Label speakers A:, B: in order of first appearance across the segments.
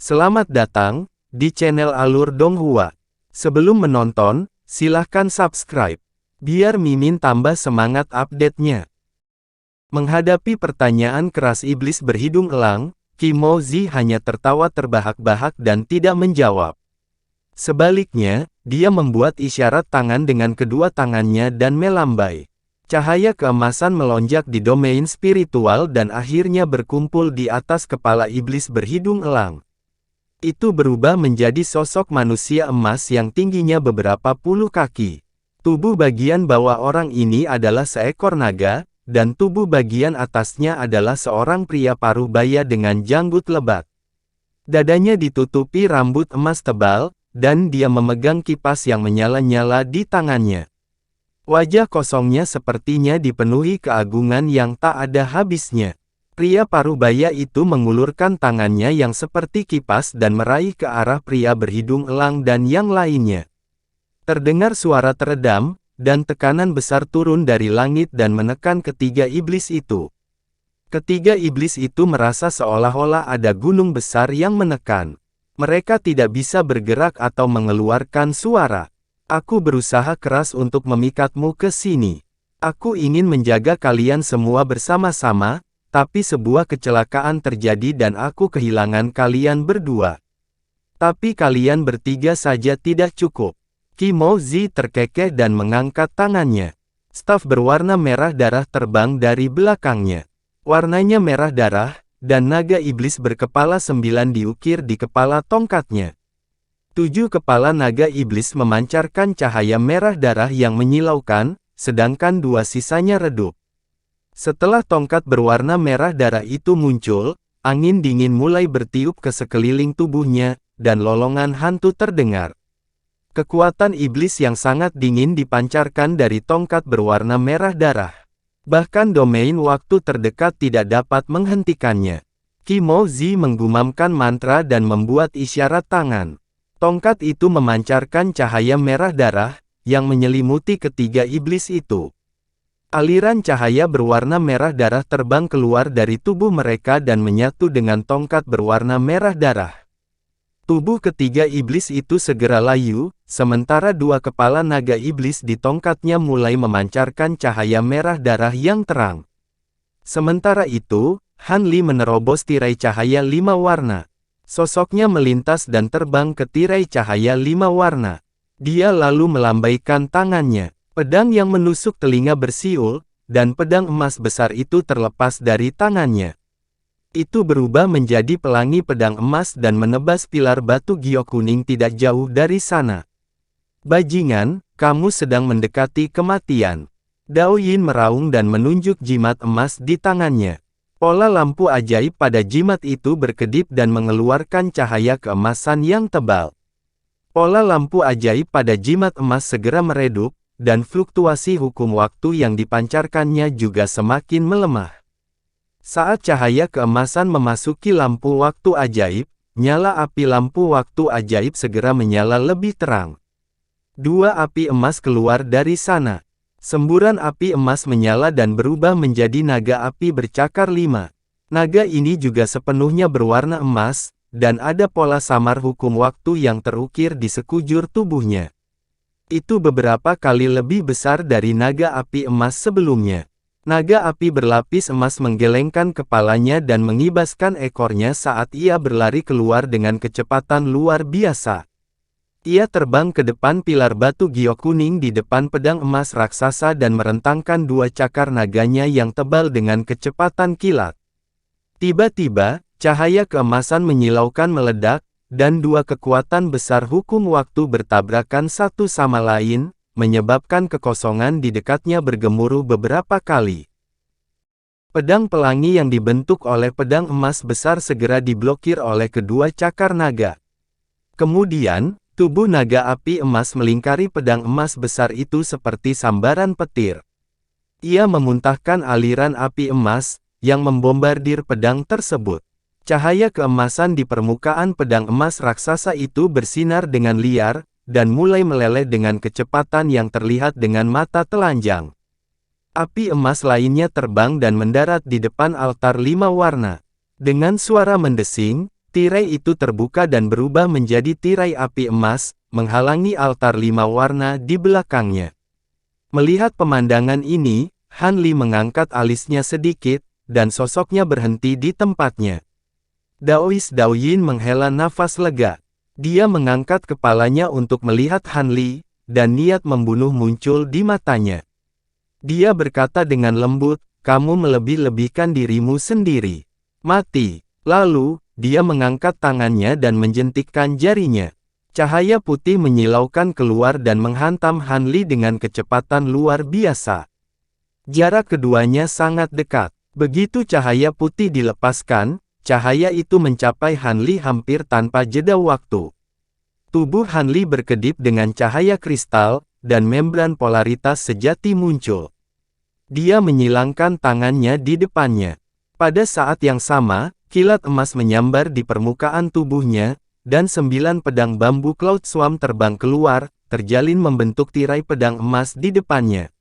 A: Selamat datang di channel Alur Donghua. Sebelum menonton, silahkan subscribe, biar Mimin tambah semangat update-nya. Menghadapi pertanyaan keras iblis berhidung elang, Kim Mo Zi hanya tertawa terbahak-bahak dan tidak menjawab. Sebaliknya, dia membuat isyarat tangan dengan kedua tangannya dan melambai. Cahaya keemasan melonjak di domain spiritual dan akhirnya berkumpul di atas kepala iblis berhidung elang. Itu berubah menjadi sosok manusia emas yang tingginya beberapa puluh kaki. Tubuh bagian bawah orang ini adalah seekor naga, dan tubuh bagian atasnya adalah seorang pria paruh baya dengan janggut lebat. Dadanya ditutupi rambut emas tebal, dan dia memegang kipas yang menyala-nyala di tangannya. Wajah kosongnya sepertinya dipenuhi keagungan yang tak ada habisnya. Pria paruh baya itu mengulurkan tangannya yang seperti kipas dan meraih ke arah pria berhidung elang dan yang lainnya. Terdengar suara teredam, dan tekanan besar turun dari langit dan menekan ketiga iblis itu. Ketiga iblis itu merasa seolah-olah ada gunung besar yang menekan. Mereka tidak bisa bergerak atau mengeluarkan suara. Aku berusaha keras untuk memikatmu ke sini. Aku ingin menjaga kalian semua bersama-sama, tapi sebuah kecelakaan terjadi dan aku kehilangan kalian berdua. Tapi kalian bertiga saja tidak cukup. Kim Mo Zi terkekeh dan mengangkat tangannya. Staf berwarna merah darah terbang dari belakangnya. Warnanya merah darah, dan naga iblis berkepala 9 diukir di kepala tongkatnya. 7 kepala naga iblis memancarkan cahaya merah darah yang menyilaukan, sedangkan 2 sisanya redup. Setelah tongkat berwarna merah darah itu muncul, angin dingin mulai bertiup ke sekeliling tubuhnya, dan lolongan hantu terdengar. Kekuatan iblis yang sangat dingin dipancarkan dari tongkat berwarna merah darah. Bahkan domain waktu terdekat tidak dapat menghentikannya. Kim Mo Zi menggumamkan mantra dan membuat isyarat tangan. Tongkat itu memancarkan cahaya merah darah, yang menyelimuti ketiga iblis itu. Aliran cahaya berwarna merah darah terbang keluar dari tubuh mereka dan menyatu dengan tongkat berwarna merah darah. Tubuh ketiga iblis itu segera layu, sementara 2 kepala naga iblis di tongkatnya mulai memancarkan cahaya merah darah yang terang. Sementara itu, Han Li menerobos tirai cahaya 5 warna. Sosoknya melintas dan terbang ke tirai cahaya 5 warna. Dia lalu melambaikan tangannya. Pedang yang menusuk telinga bersiul, dan pedang emas besar itu terlepas dari tangannya. Itu berubah menjadi pelangi pedang emas dan menebas pilar batu giok kuning tidak jauh dari sana. Bajingan, kamu sedang mendekati kematian. Dao Yin meraung dan menunjuk jimat emas di tangannya. Pola lampu ajaib pada jimat itu berkedip dan mengeluarkan cahaya keemasan yang tebal. Pola lampu ajaib pada jimat emas segera meredup, dan fluktuasi hukum waktu yang dipancarkannya juga semakin melemah. Saat cahaya keemasan memasuki lampu waktu ajaib, nyala api lampu waktu ajaib segera menyala lebih terang. 2 api emas keluar dari sana. Semburan api emas menyala dan berubah menjadi naga api bercakar 5. Naga ini juga sepenuhnya berwarna emas, dan ada pola samar hukum waktu yang terukir di sekujur tubuhnya. Itu beberapa kali lebih besar dari naga api emas sebelumnya. Naga api berlapis emas menggelengkan kepalanya dan mengibaskan ekornya saat ia berlari keluar dengan kecepatan luar biasa. Ia terbang ke depan pilar batu giok kuning di depan pedang emas raksasa dan merentangkan 2 cakar naganya yang tebal dengan kecepatan kilat. Tiba-tiba, cahaya keemasan menyilaukan meledak, dan 2 kekuatan besar hukum waktu bertabrakan satu sama lain, menyebabkan kekosongan di dekatnya bergemuruh beberapa kali. Pedang pelangi yang dibentuk oleh pedang emas besar segera diblokir oleh kedua cakar naga. Kemudian, tubuh naga api emas melingkari pedang emas besar itu seperti sambaran petir. Ia memuntahkan aliran api emas, yang membombardir pedang tersebut. Cahaya keemasan di permukaan pedang emas raksasa itu bersinar dengan liar, dan mulai meleleh dengan kecepatan yang terlihat dengan mata telanjang. Api emas lainnya terbang dan mendarat di depan altar 5 warna. Dengan suara mendesing, Tirai itu terbuka dan berubah menjadi tirai api emas, menghalangi altar 5 warna di belakangnya. Melihat pemandangan ini, Han Li mengangkat alisnya sedikit, dan sosoknya berhenti di tempatnya. Daois Dao Yin menghela nafas lega. Dia mengangkat kepalanya untuk melihat Han Li, dan niat membunuh muncul di matanya. Dia berkata dengan lembut, "Kamu melebih-lebihkan dirimu sendiri. Mati." Lalu, dia mengangkat tangannya dan menjentikkan jarinya. Cahaya putih menyilaukan keluar dan menghantam Han Li dengan kecepatan luar biasa. Jarak keduanya sangat dekat. Begitu cahaya putih dilepaskan, cahaya itu mencapai Han Li hampir tanpa jeda waktu. Tubuh Han Li berkedip dengan cahaya kristal, dan membran polaritas sejati muncul. Dia menyilangkan tangannya di depannya. Pada saat yang sama, kilat emas menyambar di permukaan tubuhnya, dan 9 pedang bambu Cloud Swarm terbang keluar, terjalin membentuk tirai pedang emas di depannya.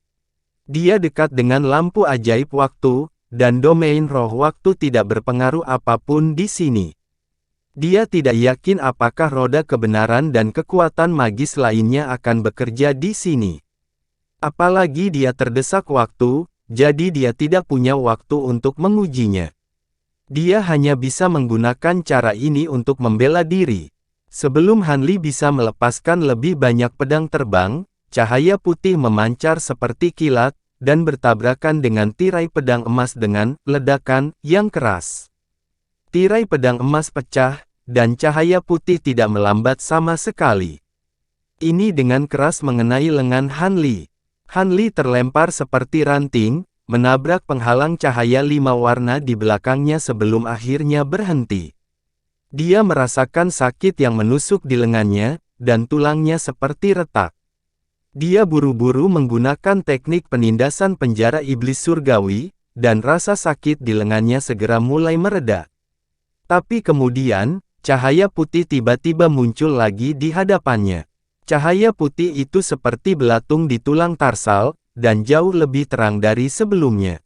A: Dia dekat dengan lampu ajaib waktu, dan domain roh waktu tidak berpengaruh apapun di sini. Dia tidak yakin apakah roda kebenaran dan kekuatan magis lainnya akan bekerja di sini. Apalagi dia terdesak waktu, jadi dia tidak punya waktu untuk mengujinya. Dia hanya bisa menggunakan cara ini untuk membela diri. Sebelum Han Li bisa melepaskan lebih banyak pedang terbang, cahaya putih memancar seperti kilat, dan bertabrakan dengan tirai pedang emas dengan ledakan yang keras. Tirai pedang emas pecah, dan cahaya putih tidak melambat sama sekali. Ini dengan keras mengenai lengan Han Li. Han Li terlempar seperti ranting, menabrak penghalang cahaya 5 warna di belakangnya sebelum akhirnya berhenti. Dia merasakan sakit yang menusuk di lengannya, dan tulangnya seperti retak. Dia buru-buru menggunakan teknik penindasan penjara iblis surgawi, dan rasa sakit di lengannya segera mulai mereda. Tapi kemudian, cahaya putih tiba-tiba muncul lagi di hadapannya. Cahaya putih itu seperti belatung di tulang tarsal, dan jauh lebih terang dari sebelumnya.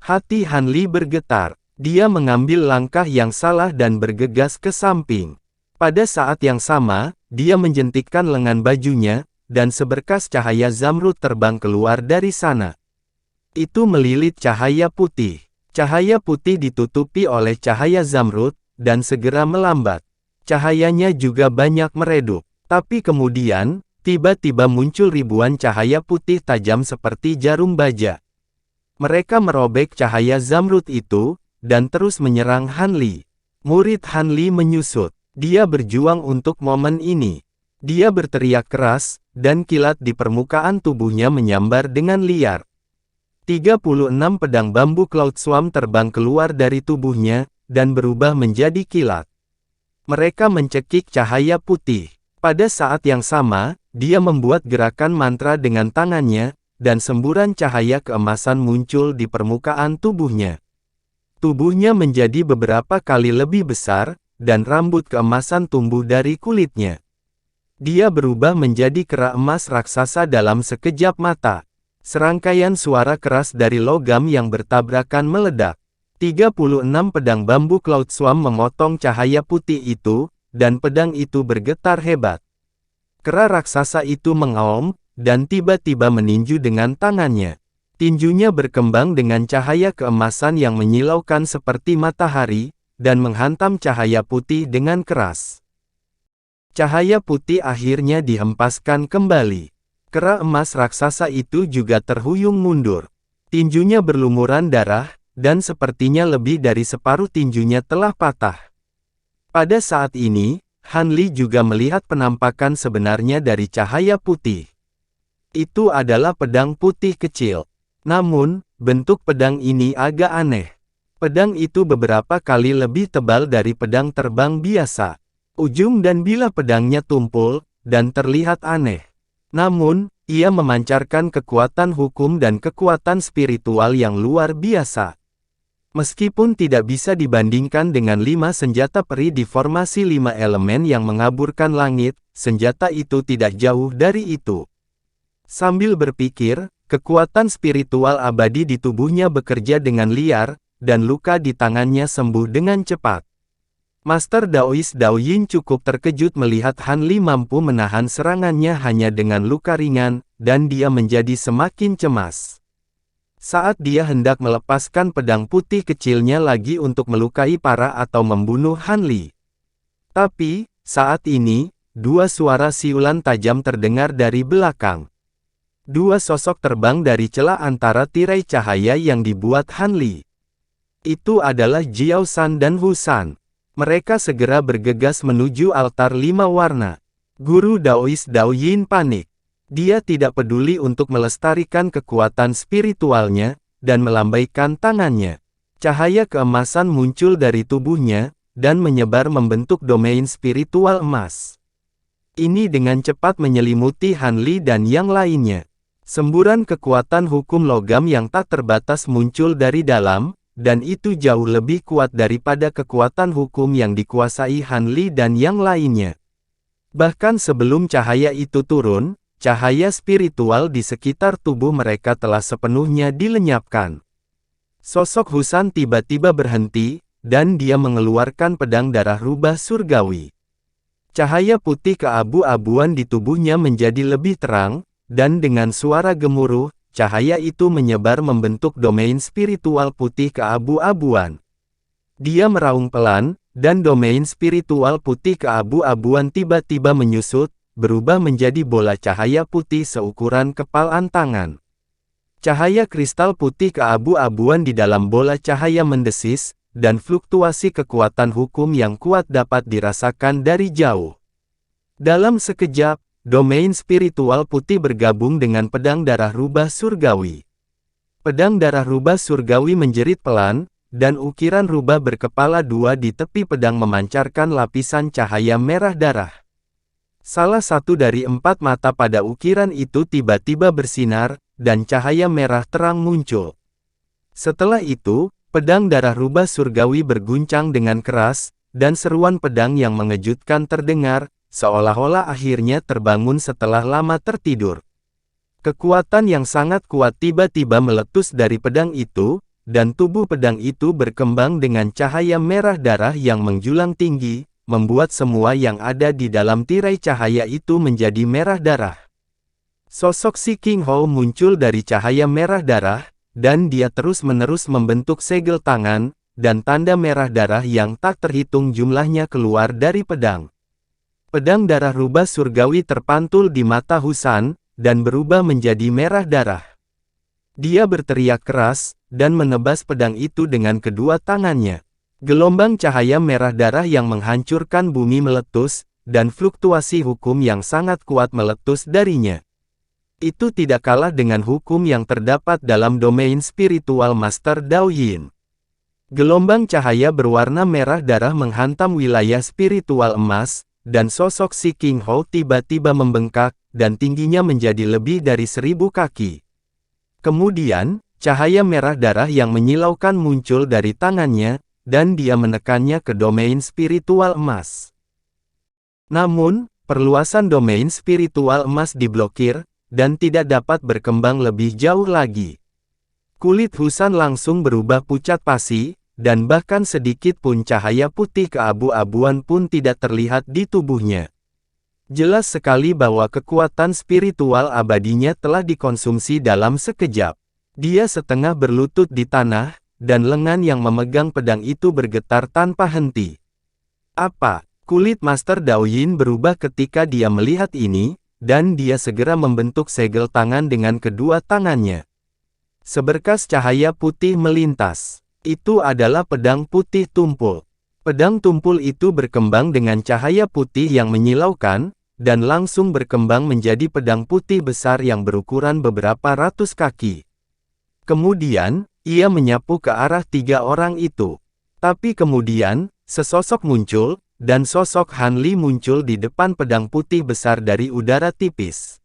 A: Hati Han Li bergetar. Dia mengambil langkah yang salah dan bergegas ke samping. Pada saat yang sama, dia menjentikkan lengan bajunya, dan seberkas cahaya zamrud terbang keluar dari sana. Itu melilit cahaya putih. Cahaya putih ditutupi oleh cahaya zamrud, dan segera melambat. Cahayanya juga banyak meredup. Tapi kemudian, tiba-tiba muncul ribuan cahaya putih tajam seperti jarum baja. Mereka merobek cahaya zamrud itu, dan terus menyerang Han Li. Murid Han Li menyusut. Dia berjuang untuk momen ini. Dia berteriak keras, dan kilat di permukaan tubuhnya menyambar dengan liar. 36 pedang bambu Cloud Swarm terbang keluar dari tubuhnya, dan berubah menjadi kilat. Mereka mencekik cahaya putih. Pada saat yang sama, dia membuat gerakan mantra dengan tangannya, dan semburan cahaya keemasan muncul di permukaan tubuhnya. Tubuhnya menjadi beberapa kali lebih besar, dan rambut keemasan tumbuh dari kulitnya. Dia berubah menjadi kera emas raksasa dalam sekejap mata. Serangkaian suara keras dari logam yang bertabrakan meledak. 36 pedang bambu Cloud Swarm memotong cahaya putih itu, dan pedang itu bergetar hebat. Kera raksasa itu mengaum, dan tiba-tiba meninju dengan tangannya. Tinjunya berkembang dengan cahaya keemasan yang menyilaukan seperti matahari, dan menghantam cahaya putih dengan keras. Cahaya putih akhirnya dihempaskan kembali. Kera emas raksasa itu juga terhuyung mundur. Tinjunya berlumuran darah, dan sepertinya lebih dari separuh tinjunya telah patah. Pada saat ini, Han Li juga melihat penampakan sebenarnya dari cahaya putih. Itu adalah pedang putih kecil. Namun, bentuk pedang ini agak aneh. Pedang itu beberapa kali lebih tebal dari pedang terbang biasa. Ujung dan bilah pedangnya tumpul, dan terlihat aneh. Namun, ia memancarkan kekuatan hukum dan kekuatan spiritual yang luar biasa. Meskipun tidak bisa dibandingkan dengan 5 senjata peri di formasi 5 elemen yang mengaburkan langit, senjata itu tidak jauh dari itu. Sambil berpikir, kekuatan spiritual abadi di tubuhnya bekerja dengan liar, dan luka di tangannya sembuh dengan cepat. Master Daois Dao Yin cukup terkejut melihat Han Li mampu menahan serangannya hanya dengan luka ringan, dan dia menjadi semakin cemas. Saat dia hendak melepaskan pedang putih kecilnya lagi untuk melukai para atau membunuh Han Li. Tapi, saat ini, dua suara siulan tajam terdengar dari belakang. Dua sosok terbang dari celah antara tirai cahaya yang dibuat Han Li. Itu adalah Jiao San dan Hu San. Mereka segera bergegas menuju altar 5 warna. Guru Daois Dao Yin panik. Dia tidak peduli untuk melestarikan kekuatan spiritualnya, dan melambaikan tangannya. Cahaya keemasan muncul dari tubuhnya, dan menyebar membentuk domain spiritual emas. Ini dengan cepat menyelimuti Han Li dan yang lainnya. Semburan kekuatan hukum logam yang tak terbatas muncul dari dalam, dan itu jauh lebih kuat daripada kekuatan hukum yang dikuasai Han Li dan yang lainnya. Bahkan sebelum cahaya itu turun, cahaya spiritual di sekitar tubuh mereka telah sepenuhnya dilenyapkan. Sosok Hu San tiba-tiba berhenti, dan dia mengeluarkan pedang darah rubah surgawi. Cahaya putih keabu-abuan di tubuhnya menjadi lebih terang, dan dengan suara gemuruh, cahaya itu menyebar membentuk domain spiritual putih keabu-abuan. Dia meraung pelan, dan domain spiritual putih keabu-abuan tiba-tiba menyusut, berubah menjadi bola cahaya putih seukuran kepalan tangan. Cahaya kristal putih keabu-abuan di dalam bola cahaya mendesis, dan fluktuasi kekuatan hukum yang kuat dapat dirasakan dari jauh. Dalam sekejap, domain spiritual putih bergabung dengan pedang darah rubah surgawi. Pedang darah rubah surgawi menjerit pelan, dan ukiran rubah berkepala dua di tepi pedang memancarkan lapisan cahaya merah darah. Salah satu dari 4 mata pada ukiran itu tiba-tiba bersinar, dan cahaya merah terang muncul. Setelah itu, pedang darah rubah surgawi berguncang dengan keras, dan seruan pedang yang mengejutkan terdengar, seolah-olah akhirnya terbangun setelah lama tertidur. Kekuatan yang sangat kuat tiba-tiba meletus dari pedang itu, dan tubuh pedang itu berkembang dengan cahaya merah darah yang menjulang tinggi, membuat semua yang ada di dalam tirai cahaya itu menjadi merah darah. Sosok Si King Hou muncul dari cahaya merah darah, dan dia terus-menerus membentuk segel tangan, dan tanda merah darah yang tak terhitung jumlahnya keluar dari pedang. Pedang darah rubah surgawi terpantul di mata Hu San, dan berubah menjadi merah darah. Dia berteriak keras, dan menebas pedang itu dengan kedua tangannya. Gelombang cahaya merah darah yang menghancurkan bumi meletus, dan fluktuasi hukum yang sangat kuat meletus darinya. Itu tidak kalah dengan hukum yang terdapat dalam domain spiritual Master Dao Yin. Gelombang cahaya berwarna merah darah menghantam wilayah spiritual emas, dan sosok Si King Hou tiba-tiba membengkak, dan tingginya menjadi lebih dari 1000 kaki. Kemudian, cahaya merah darah yang menyilaukan muncul dari tangannya, dan dia menekannya ke domain spiritual emas. Namun, perluasan domain spiritual emas diblokir, dan tidak dapat berkembang lebih jauh lagi. Kulit Hu San langsung berubah pucat pasi, dan bahkan sedikit pun cahaya putih keabu-abuan pun tidak terlihat di tubuhnya. Jelas sekali bahwa kekuatan spiritual abadinya telah dikonsumsi dalam sekejap. Dia setengah berlutut di tanah, dan lengan yang memegang pedang itu bergetar tanpa henti. Apa? Kulit Master Dao Yin berubah ketika dia melihat ini, dan dia segera membentuk segel tangan dengan kedua tangannya. Seberkas cahaya putih melintas. Itu adalah pedang putih tumpul. Pedang tumpul itu berkembang dengan cahaya putih yang menyilaukan, dan langsung berkembang menjadi pedang putih besar yang berukuran beberapa ratus kaki. Kemudian, ia menyapu ke arah 3 orang itu. Tapi kemudian, sesosok muncul, dan sosok Han Li muncul di depan pedang putih besar dari udara tipis.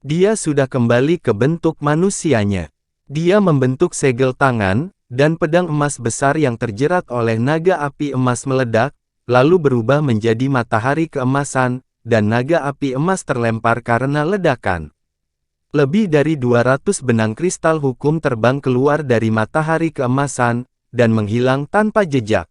A: Dia sudah kembali ke bentuk manusianya. Dia membentuk segel tangan, dan pedang emas besar yang terjerat oleh naga api emas meledak, lalu berubah menjadi matahari keemasan, dan naga api emas terlempar karena ledakan. Lebih dari 200 benang kristal hukum terbang keluar dari matahari keemasan, dan menghilang tanpa jejak.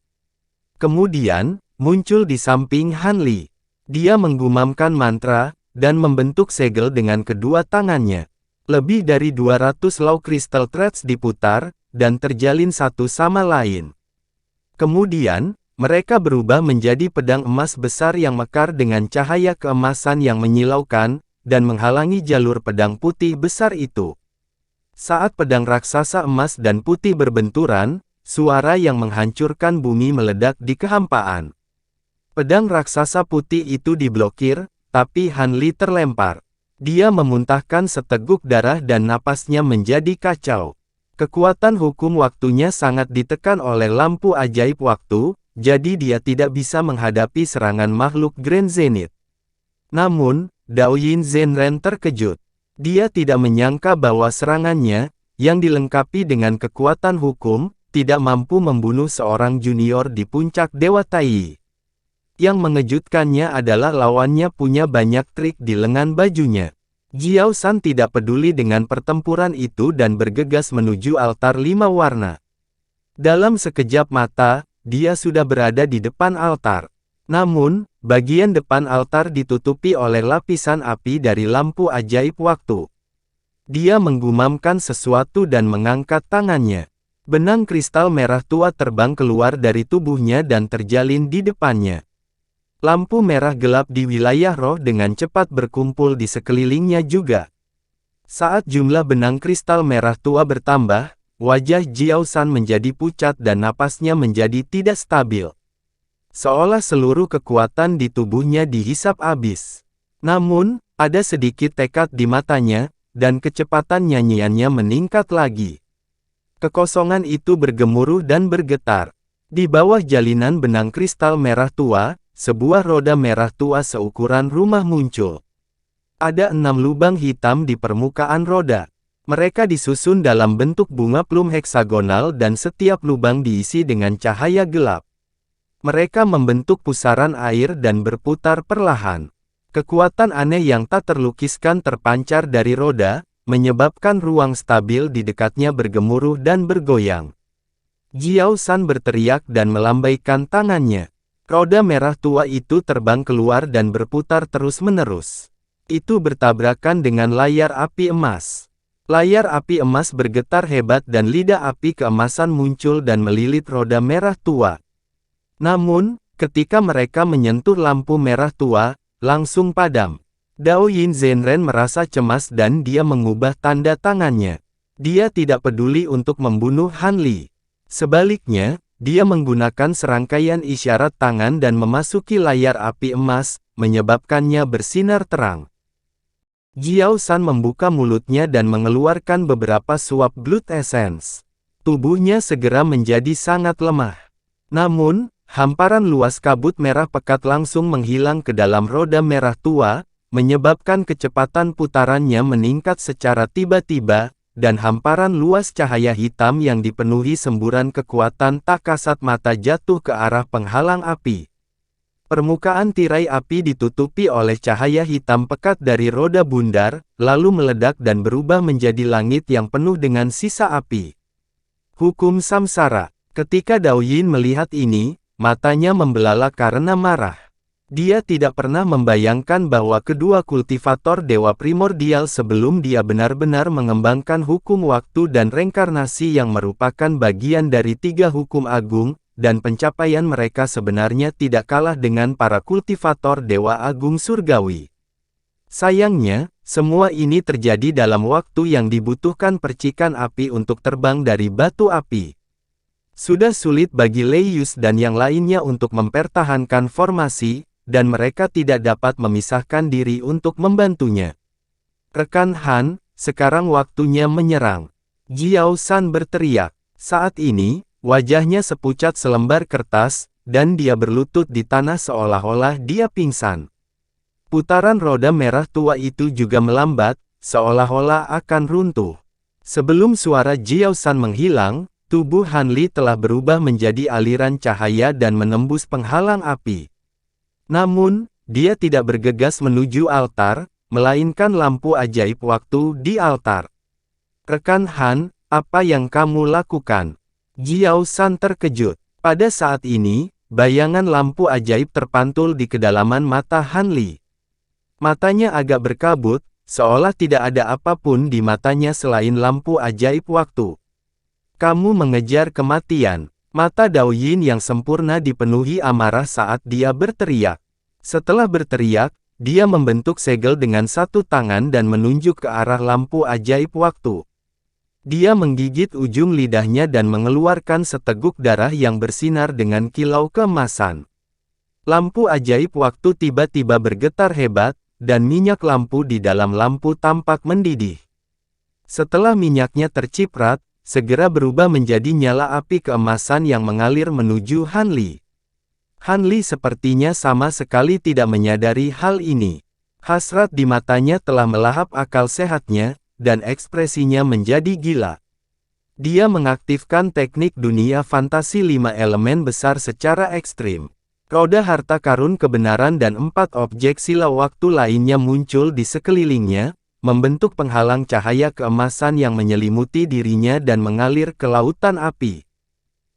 A: Kemudian, muncul di samping Han Li. Dia menggumamkan mantra, dan membentuk segel dengan kedua tangannya. Lebih dari 200 Law Crystal Threads diputar, dan terjalin satu sama lain. Kemudian, mereka berubah menjadi pedang emas besar yang mekar dengan cahaya keemasan yang menyilaukan, dan menghalangi jalur pedang putih besar itu. Saat pedang raksasa emas dan putih berbenturan, suara yang menghancurkan bumi meledak di kehampaan. Pedang raksasa putih itu diblokir, tapi Han Li terlempar. Dia memuntahkan seteguk darah dan napasnya menjadi kacau. Kekuatan hukum waktunya sangat ditekan oleh lampu ajaib waktu, jadi dia tidak bisa menghadapi serangan makhluk Grand Zenith. Namun, Daoyin Zenren terkejut. Dia tidak menyangka bahwa serangannya, yang dilengkapi dengan kekuatan hukum, tidak mampu membunuh seorang junior di puncak Dewa Tai. Yang mengejutkannya adalah lawannya punya banyak trik di lengan bajunya. Jiao San tidak peduli dengan pertempuran itu dan bergegas menuju altar 5 warna. Dalam sekejap mata, dia sudah berada di depan altar. Namun, bagian depan altar ditutupi oleh lapisan api dari lampu ajaib waktu. Dia menggumamkan sesuatu dan mengangkat tangannya. Benang kristal merah tua terbang keluar dari tubuhnya dan terjalin di depannya. Lampu merah gelap di wilayah roh dengan cepat berkumpul di sekelilingnya juga. Saat jumlah benang kristal merah tua bertambah, wajah Jiao San menjadi pucat dan napasnya menjadi tidak stabil. Seolah seluruh kekuatan di tubuhnya dihisap habis. Namun, ada sedikit tekad di matanya, dan kecepatan nyanyiannya meningkat lagi. Kekosongan itu bergemuruh dan bergetar. Di bawah jalinan benang kristal merah tua, sebuah roda merah tua seukuran rumah muncul. Ada 6 lubang hitam di permukaan roda. Mereka disusun dalam bentuk bunga plum heksagonal dan setiap lubang diisi dengan cahaya gelap. Mereka membentuk pusaran air dan berputar perlahan. Kekuatan aneh yang tak terlukiskan terpancar dari roda, menyebabkan ruang stabil di dekatnya bergemuruh dan bergoyang. Jiao San berteriak dan melambaikan tangannya. Roda merah tua itu terbang keluar dan berputar terus-menerus. Itu bertabrakan dengan layar api emas. Layar api emas bergetar hebat dan lidah api keemasan muncul dan melilit roda merah tua. Namun, ketika mereka menyentuh lampu merah tua, langsung padam. Daoyin Zenren merasa cemas dan dia mengubah tanda tangannya. Dia tidak peduli untuk membunuh Han Li. Sebaliknya, dia menggunakan serangkaian isyarat tangan dan memasuki layar api emas, menyebabkannya bersinar terang. Jiao San membuka mulutnya dan mengeluarkan beberapa suap blood essence. Tubuhnya segera menjadi sangat lemah. Namun, hamparan luas kabut merah pekat langsung menghilang ke dalam roda merah tua, menyebabkan kecepatan putarannya meningkat secara tiba-tiba, dan hamparan luas cahaya hitam yang dipenuhi semburan kekuatan tak kasat mata jatuh ke arah penghalang api. Permukaan tirai api ditutupi oleh cahaya hitam pekat dari roda bundar, lalu meledak dan berubah menjadi langit yang penuh dengan sisa api. Hukum samsara. Ketika Daoyin melihat ini, matanya membelalak karena marah. Dia tidak pernah membayangkan bahwa kedua kultivator dewa primordial sebelum dia benar-benar mengembangkan hukum waktu dan reinkarnasi yang merupakan bagian dari 3 hukum agung, dan pencapaian mereka sebenarnya tidak kalah dengan para kultivator dewa agung surgawi. Sayangnya, semua ini terjadi dalam waktu yang dibutuhkan percikan api untuk terbang dari batu api. Sudah sulit bagi Lei Yus dan yang lainnya untuk mempertahankan formasi, dan mereka tidak dapat memisahkan diri untuk membantunya. Rekan Han, sekarang waktunya menyerang. Jiao San berteriak. Saat ini, wajahnya sepucat selembar kertas, dan dia berlutut di tanah seolah-olah dia pingsan. Putaran roda merah tua itu juga melambat, seolah-olah akan runtuh. Sebelum suara Jiao San menghilang, tubuh Han Li telah berubah menjadi aliran cahaya dan menembus penghalang api. Namun, dia tidak bergegas menuju altar, melainkan lampu ajaib waktu di altar. Rekan Han, apa yang kamu lakukan? Jiao San terkejut. Pada saat ini, bayangan lampu ajaib terpantul di kedalaman mata Han Li. Matanya agak berkabut, seolah tidak ada apapun di matanya selain lampu ajaib waktu. Kamu mengejar kematian. Mata Dao Yin yang sempurna dipenuhi amarah saat dia berteriak. Setelah berteriak, dia membentuk segel dengan satu tangan dan menunjuk ke arah lampu ajaib waktu. Dia menggigit ujung lidahnya dan mengeluarkan seteguk darah yang bersinar dengan kilau keemasan. Lampu ajaib waktu tiba-tiba bergetar hebat, dan minyak lampu di dalam lampu tampak mendidih. Setelah minyaknya terciprat, segera berubah menjadi nyala api keemasan yang mengalir menuju Han Li. Han Li sepertinya sama sekali tidak menyadari hal ini. Hasrat di matanya telah melahap akal sehatnya, dan ekspresinya menjadi gila. Dia mengaktifkan teknik dunia fantasi 5 elemen besar secara ekstrim. Roda harta karun kebenaran dan 4 objek sila waktu lainnya muncul di sekelilingnya, membentuk penghalang cahaya keemasan yang menyelimuti dirinya dan mengalir ke lautan api.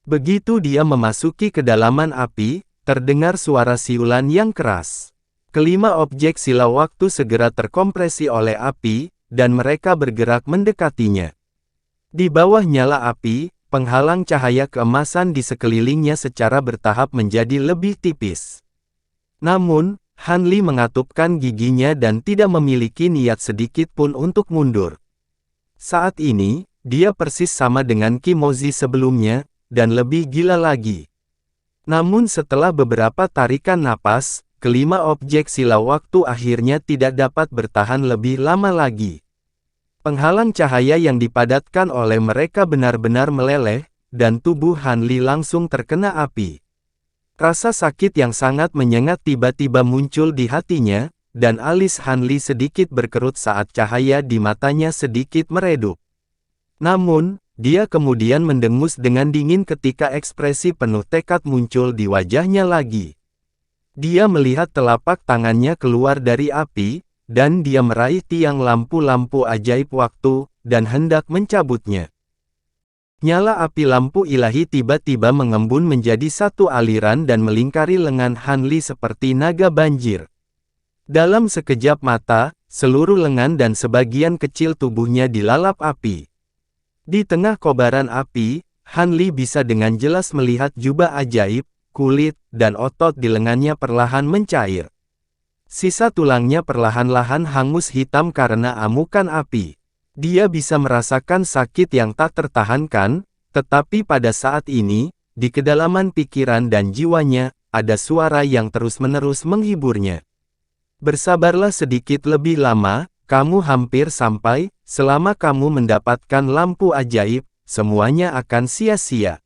A: Begitu dia memasuki kedalaman api, terdengar suara siulan yang keras. Kelima objek sila waktu segera terkompresi oleh api, dan mereka bergerak mendekatinya. Di bawah nyala api, penghalang cahaya keemasan di sekelilingnya secara bertahap menjadi lebih tipis. Namun, Han Li mengatupkan giginya dan tidak memiliki niat sedikit pun untuk mundur. Saat ini, dia persis sama dengan Kimozi sebelumnya, dan lebih gila lagi. Namun setelah beberapa tarikan napas, kelima objek sila waktu akhirnya tidak dapat bertahan lebih lama lagi. Penghalang cahaya yang dipadatkan oleh mereka benar-benar meleleh, dan tubuh Han Li langsung terkena api. Rasa sakit yang sangat menyengat tiba-tiba muncul di hatinya, dan alis Han Li sedikit berkerut saat cahaya di matanya sedikit meredup. Namun, dia kemudian mendengus dengan dingin ketika ekspresi penuh tekad muncul di wajahnya lagi. Dia melihat telapak tangannya keluar dari api, dan dia meraih tiang lampu-lampu ajaib waktu, dan hendak mencabutnya. Nyala api lampu ilahi tiba-tiba mengembun menjadi satu aliran dan melingkari lengan Han Li seperti naga banjir. Dalam sekejap mata, seluruh lengan dan sebagian kecil tubuhnya dilalap api. Di tengah kobaran api, Han Li bisa dengan jelas melihat jubah ajaib, kulit, dan otot di lengannya perlahan mencair. Sisa tulangnya perlahan-lahan hangus hitam karena amukan api. Dia bisa merasakan sakit yang tak tertahankan, tetapi pada saat ini, di kedalaman pikiran dan jiwanya, ada suara yang terus-menerus menghiburnya. Bersabarlah sedikit lebih lama, kamu hampir sampai, selama kamu mendapatkan lampu ajaib, semuanya akan sia-sia.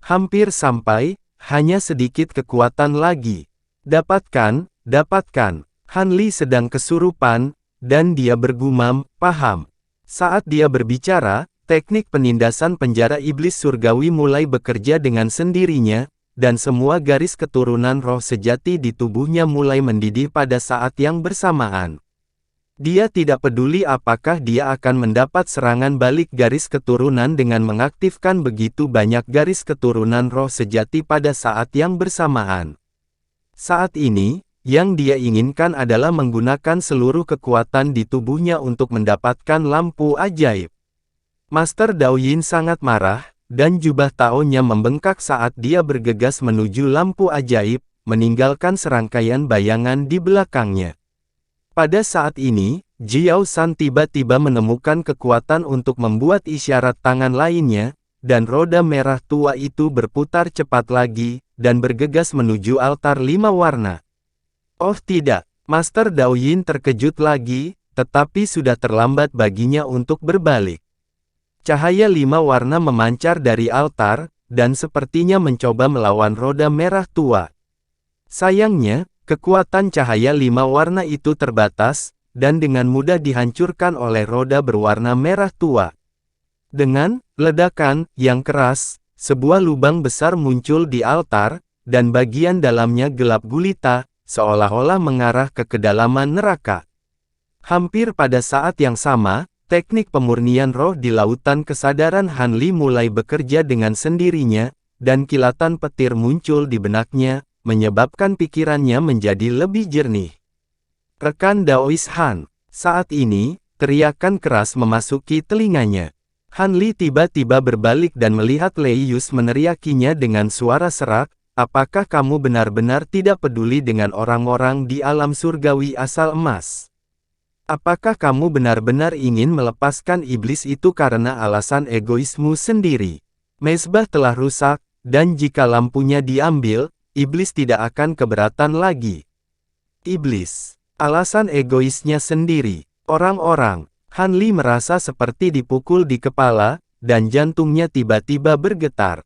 A: Hampir sampai, hanya sedikit kekuatan lagi. Dapatkan, dapatkan. Han Li sedang kesurupan, dan dia bergumam, paham. Saat dia berbicara, teknik penindasan penjara iblis surgawi mulai bekerja dengan sendirinya, dan semua garis keturunan roh sejati di tubuhnya mulai mendidih pada saat yang bersamaan. Dia tidak peduli apakah dia akan mendapat serangan balik garis keturunan dengan mengaktifkan begitu banyak garis keturunan roh sejati pada saat yang bersamaan. Saat ini, yang dia inginkan adalah menggunakan seluruh kekuatan di tubuhnya untuk mendapatkan lampu ajaib. Master Dao Yin sangat marah, dan jubah Tao-nya membengkak saat dia bergegas menuju lampu ajaib, meninggalkan serangkaian bayangan di belakangnya. Pada saat ini, Jiao San tiba-tiba menemukan kekuatan untuk membuat isyarat tangan lainnya, dan roda merah tua itu berputar cepat lagi, dan bergegas menuju altar 5 warna. Oh tidak, Master Dao Yin terkejut lagi, tetapi sudah terlambat baginya untuk berbalik. Cahaya 5 warna memancar dari altar, dan sepertinya mencoba melawan roda merah tua. Sayangnya, kekuatan cahaya 5 warna itu terbatas, dan dengan mudah dihancurkan oleh roda berwarna merah tua. Dengan ledakan yang keras, sebuah lubang besar muncul di altar, dan bagian dalamnya gelap gulita, seolah-olah mengarah ke kedalaman neraka. Hampir pada saat yang sama, teknik pemurnian roh di lautan kesadaran Han Li mulai bekerja dengan sendirinya, dan kilatan petir muncul di benaknya, menyebabkan pikirannya menjadi lebih jernih. Rekan Daois Han. Saat ini, teriakan keras memasuki telinganya. Han Li tiba-tiba berbalik dan melihat Lei Yus meneriakinya dengan suara serak, apakah kamu benar-benar tidak peduli dengan orang-orang di alam surgawi asal emas? Apakah kamu benar-benar ingin melepaskan iblis itu karena alasan egoismu sendiri? Mezbah telah rusak, dan jika lampunya diambil, iblis tidak akan keberatan lagi. Iblis. Alasan egoisnya sendiri. Orang-orang. Han Li merasa seperti dipukul di kepala, dan jantungnya tiba-tiba bergetar.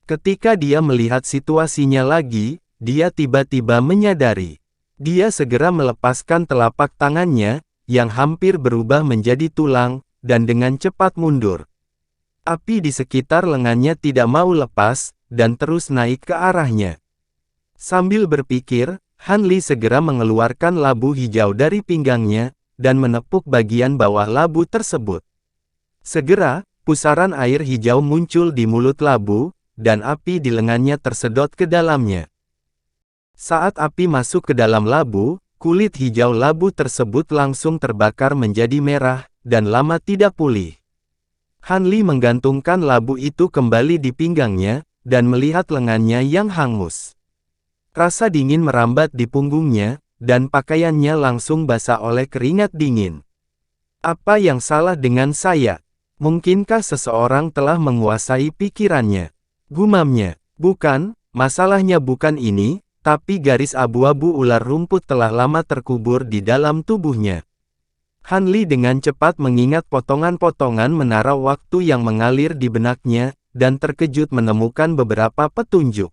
A: Ketika dia melihat situasinya lagi, dia tiba-tiba menyadari. Dia segera melepaskan telapak tangannya, yang hampir berubah menjadi tulang, dan dengan cepat mundur. Api di sekitar lengannya tidak mau lepas, dan terus naik ke arahnya. Sambil berpikir, Han Li segera mengeluarkan labu hijau dari pinggangnya, dan menepuk bagian bawah labu tersebut. Segera, pusaran air hijau muncul di mulut labu, dan api di lengannya tersedot ke dalamnya. Saat api masuk ke dalam labu, kulit hijau labu tersebut langsung terbakar menjadi merah, dan lama tidak pulih. Han Li menggantungkan labu itu kembali di pinggangnya, dan melihat lengannya yang hangus. Rasa dingin merambat di punggungnya, dan pakaiannya langsung basah oleh keringat dingin. Apa yang salah dengan saya? Mungkinkah seseorang telah menguasai pikirannya? Gumamnya. Bukan, masalahnya bukan ini, tapi garis abu-abu ular rumput telah lama terkubur di dalam tubuhnya. Han Li dengan cepat mengingat potongan-potongan menara waktu yang mengalir di benaknya, dan terkejut menemukan beberapa petunjuk.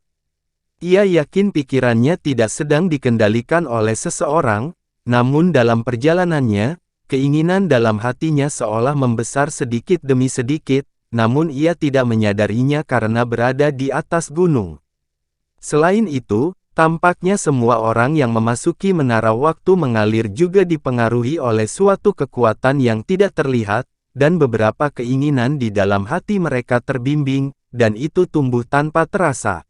A: Ia yakin pikirannya tidak sedang dikendalikan oleh seseorang, namun dalam perjalanannya, keinginan dalam hatinya seolah membesar sedikit demi sedikit, namun ia tidak menyadarinya karena berada di atas gunung. Selain itu, tampaknya semua orang yang memasuki menara waktu mengalir juga dipengaruhi oleh suatu kekuatan yang tidak terlihat, dan beberapa keinginan di dalam hati mereka terbimbing, dan itu tumbuh tanpa terasa.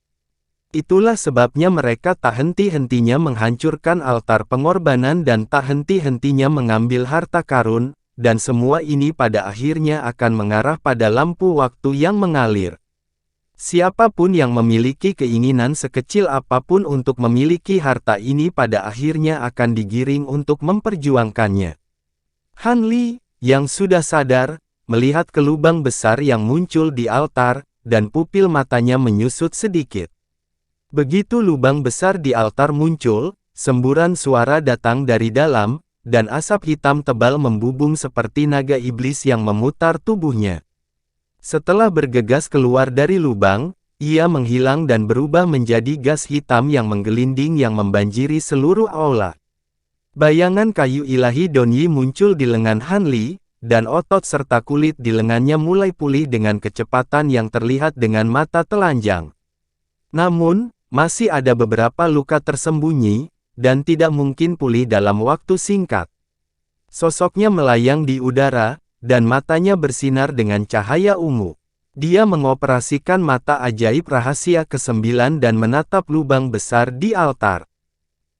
A: Itulah sebabnya mereka tak henti-hentinya menghancurkan altar pengorbanan dan tak henti-hentinya mengambil harta karun, dan semua ini pada akhirnya akan mengarah pada lampu waktu yang mengalir. Siapapun yang memiliki keinginan sekecil apapun untuk memiliki harta ini pada akhirnya akan digiring untuk memperjuangkannya. Han Li, yang sudah sadar, melihat ke lubang besar yang muncul di altar, dan pupil matanya menyusut sedikit. Begitu lubang besar di altar muncul, semburan suara datang dari dalam, dan asap hitam tebal membubung seperti naga iblis yang memutar tubuhnya. Setelah bergegas keluar dari lubang, ia menghilang dan berubah menjadi gas hitam yang menggelinding yang membanjiri seluruh aula. Bayangan kayu ilahi Donyi muncul di lengan Han Li, dan otot serta kulit di lengannya mulai pulih dengan kecepatan yang terlihat dengan mata telanjang. Namun, masih ada beberapa luka tersembunyi, dan tidak mungkin pulih dalam waktu singkat. Sosoknya melayang di udara, dan matanya bersinar dengan cahaya ungu. Dia mengoperasikan mata ajaib rahasia ke-9 dan menatap lubang besar di altar.